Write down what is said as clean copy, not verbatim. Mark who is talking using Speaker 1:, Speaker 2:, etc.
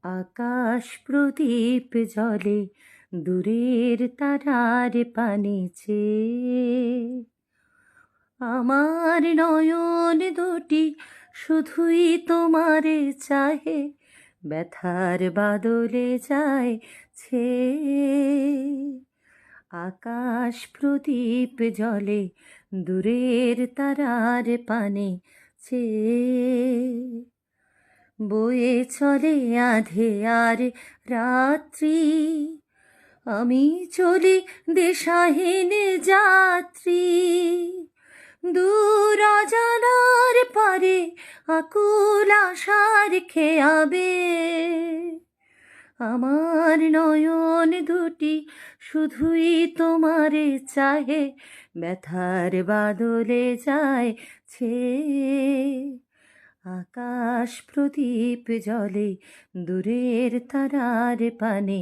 Speaker 1: আকাশ প্রদীপ জ্বলে দূরের তারার পানে চেয়ে, আমার নয়ন দুটি শুধুই তোমারে চাহে, ব্যথার বাদলে যায় ছেয়ে। আকাশ প্রদীপ জ্বলে দূরের তারার পানে চেয়ে, বয়ে চলে আঁধেয়ার রাত্রি, আমি চলি দিশাহীন যাত্রী। দূর অজানার পারে আকুল আশার খেয়াবে, আমার নয়ন দুটি শুধুই তোমারে চাহে, ব্যথার বাদলে যায় ছেয়ে। আকাশ প্রদীপ জ্বলে দূরের তারার পানে